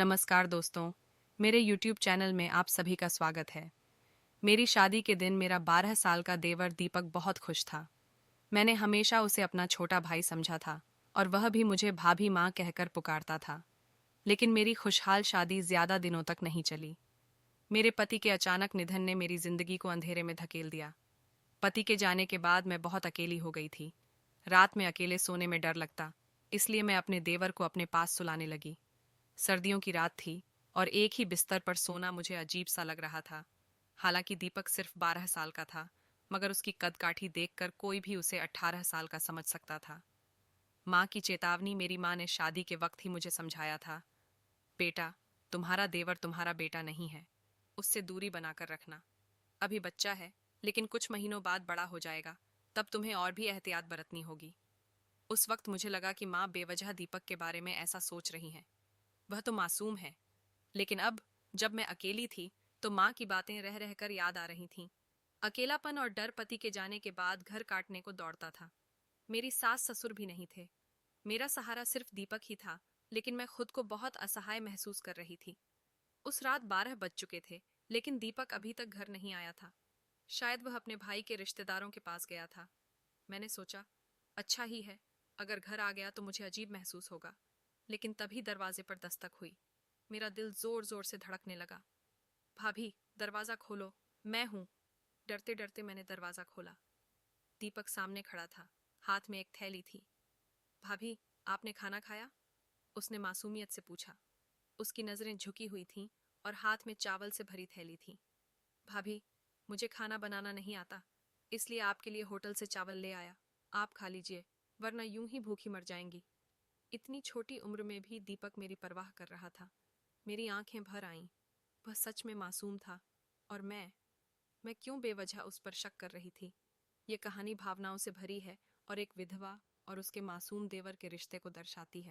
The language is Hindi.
नमस्कार दोस्तों, मेरे YouTube चैनल में आप सभी का स्वागत है। मेरी शादी के दिन मेरा 12 साल का देवर दीपक बहुत खुश था। मैंने हमेशा उसे अपना छोटा भाई समझा था और वह भी मुझे भाभी माँ कहकर पुकारता था। लेकिन मेरी खुशहाल शादी ज्यादा दिनों तक नहीं चली। मेरे पति के अचानक निधन ने मेरी जिंदगी को अंधेरे में धकेल दिया। पति के जाने के बाद मैं बहुत अकेली हो गई थी। रात में अकेले सोने में डर लगता, इसलिए मैं अपने देवर को अपने पास सुलाने लगी। सर्दियों की रात थी और एक ही बिस्तर पर सोना मुझे अजीब सा लग रहा था। हालांकि दीपक सिर्फ 12 साल का था, मगर उसकी कदकाठी देखकर कोई भी उसे 18 साल का समझ सकता था। माँ की चेतावनी मेरी माँ ने शादी के वक्त ही मुझे समझाया था। बेटा, तुम्हारा देवर तुम्हारा बेटा नहीं है, उससे दूरी बनाकर रखना। अभी बच्चा है, लेकिन कुछ महीनों बाद बड़ा हो जाएगा, तब तुम्हें और भी एहतियात बरतनी होगी। उस वक्त मुझे लगा कि माँ बेवजह दीपक के बारे में ऐसा सोच रही हैं। वह तो मासूम है। लेकिन अब, जब मैं अकेली थी, तो माँ की बातें रह रहकर याद आ रही थीं। अकेलापन और डर पति के जाने के बाद घर काटने को दौड़ता था। मेरी सास ससुर भी नहीं थे। मेरा सहारा सिर्फ दीपक ही था, लेकिन मैं खुद को बहुत असहाय महसूस कर रही थी। उस रात 12 बज चुके थे, लेकिन दीपक अभी तक घर नहीं आया था। शायद वह अपने भाई के रिश्तेदारों के पास गया था। मैंने सोचा, अच्छा ही है, अगर घर आ गया तो मुझे अजीब महसूस होगा। लेकिन तभी दरवाजे पर दस्तक हुई। मेरा दिल जोर जोर से धड़कने लगा। भाभी, दरवाजा खोलो, मैं हूं। डरते डरते मैंने दरवाजा खोला। दीपक सामने खड़ा था, हाथ में एक थैली थी। भाभी, आपने खाना खाया? उसने मासूमियत से पूछा। उसकी नजरें झुकी हुई थीं और हाथ में चावल से भरी थैली थी। भाभी, मुझे खाना बनाना नहीं आता, इसलिए आपके लिए होटल से चावल ले आया। आप खा लीजिए, वरना यूं ही भूखी मर जाएंगी। इतनी छोटी उम्र में भी दीपक मेरी परवाह कर रहा था। मेरी आंखें भर आईं। वह सच में मासूम था। और मैं क्यों बेवजह उस पर शक कर रही थी? ये कहानी भावनाओं से भरी है और एक विधवा और उसके मासूम देवर के रिश्ते को दर्शाती है।